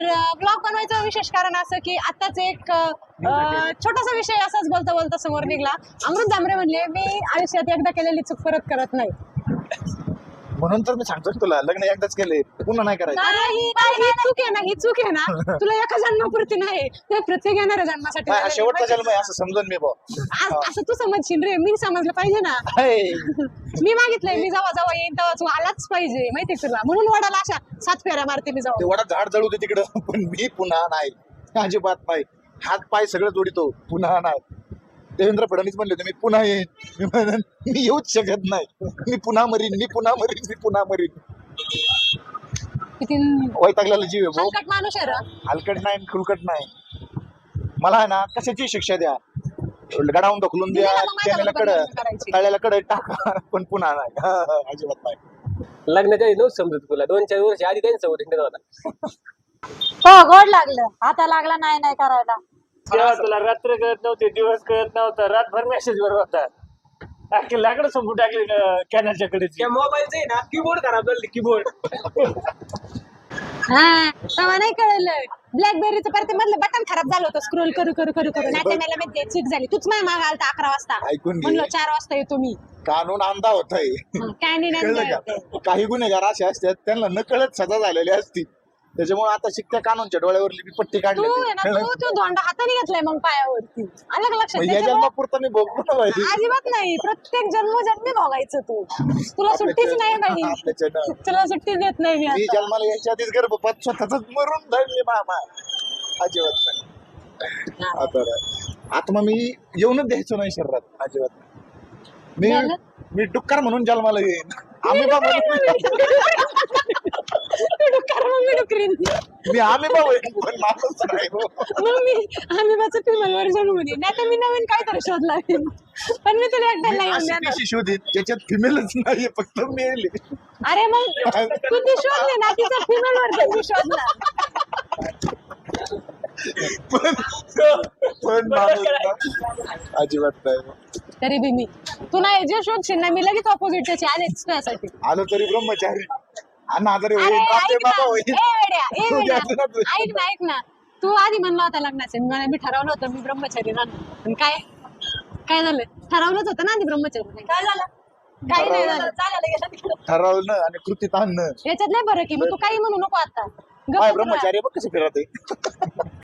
Blog बनवायचं विशेष कारण असं की आताच एक छोटासा विषय असाच बोलता बोलता समोर निघला. अमृत जांभरे म्हणले मी आयुष्यात एकदा केलेली चूक परत करत नाही. म्हणून तर मी सांगतो तुला लग्न एकदाच केले पुन्हा नाही करायचं. ही चूक आहे ना, ही चूक आहे ना. तुला एका जन्मापुरती नाही, ते प्रत्येक येणाऱ्या जन्मासाठी हा शेवटचा जन्म आहे असं समजून मी असं तू समजशील रे. मी समजलं पाहिजे ना. मी मागितलंय, मी जेव्हा जेव्हा येईन तेव्हा तू आलाच पाहिजे, माहितीये तुला. म्हणून वडाला अशा 7 फेऱ्या मारते मी ते जाऊ. वडा झाड जळू दे तिकडं पण मी पुन्हा नाही, अजिबात नाही. हात पाय सगळं जोडितो, पुन्हा नाही. देवेंद्र फडणवीस म्हणले होते मी पुन्हा येईन, मी म्हणून मी येऊच शकत नाही. मी पुन्हा मरीन, मी पुन्हा मरीन, मी पुन्हा मरीन. किती वैतागलेला जीव आहे भाऊ. हलकट माणूस आहे रे. हलकट नाही खुलकट नाही. मला आहे ना कशाची शिक्षा द्या, गडावून ढकलून द्या, कॅमेला तळ्याला कडे टाका, पण पुन्हा नाही. अजिबात नाही. लग्नाच्या आधी नव्हतं समजत तुला, 2-4 वर्ष आधी त्यांच्या समोर हिंडत होता. हो गोड लागलं, आता लागला नाही नाही करायला. तेव्हा तुला रात्र कळत नव्हते, दिवस कळत नव्हता, रातभर मेसेज वर होता. अख्खे लाकडं संपून टाकले कॅनलच्या कडे. मोबाईलचं आहे ना कीबोर्ड खराब झालं, कीबोर्ड. हा तेव्हा नाही कळलं. ब्लॅकबेरीचं परत मधलं बटन खराब झालं होतं, स्क्रोल करू करू करू करू. नाही तर मला माहिती चूक झाली. तूच माझ्या मागे आलता 11 वाजता. ऐकून घे. म्हणलं 4 वाजता येतो मी. कानून अंधा होताय. काय नाही कळलं नाही का? काही गुन्हेगार असे असतात त्यांना नकळत सजा झालेली असती, त्याच्यामुळे आता शिक्क्या कानूनच्या डोळ्यावर लिपी पट्टी काढली. तू आहे ना, तू धोंडा हाताने घेतलाय मग पायावरती. आलं का लक्षात? या त्याच्यामुळं जन्मापुरता मी भोगलो ना बाई. अजिबात नाही, प्रत्येक जन्मोजन्मी भोगायचं तू. तुला सुट्टीच नाही बाई, आपल्याच्यानं. तुला सुट्टी देत नाही मी मी आता. जन्माला यायच्या आधीच गर्भपात स्वतःच मरून जाईल मी मामा. अजिबात नाही. आता आत्मा मी येऊनच द्यायचो नाही शरीरात, अजिबात नाही. झालं? मी डुक्कर म्हणून जन्माला येईन. आम्ही बा तू डुक्कर, मग मी डुकरीन. मी आम्ही बा होईन, पण माणूस नाही हो. मग मी आम्ही माझं फिमेल व्हर्जन होऊन येईन. नाही तर मी नवीन काहीतरी शोध लावेन. पण मी तुला एकदा नाही अशी देणार. कशी शोधीन ज्याच्यात फिमेलच नाहीये, फक्त मेल आहे. अरे मग तू ती शोधली ना, तिचा फिमेल व्हर्जन शोधला. पण माणूस ना, अजिबात नाही. तरी बी मी तू नाही जे शोधशील ना, मी लगेच ऑपोजिट त्याची आलेच त्यासाठी. आलो तरी ब्रह्मचारी आणि आजारी अरे होईल, ऐक आपले ना, बाबा होईल. तू घ्यायचं ना तू. ऐक ना ऐक ना. तू आधी म्हणला होता लग्नाचे, मी ठरवलं होतं मी ब्रह्मचारी राहणार. पण काय काय झालं? ठरवलंच होतं ना आधी ब्रह्मचारी. काय झालं? काही नाही झालं. चालायला गेलं तिकडं. ठरवलं आणि कृतीत आणणं. याच्यात नाही बरं की मग तू काही म्हणू नको आता. गप्प काय बस राहा. ब्रह्मचारी बघ कसे फिरत आहे.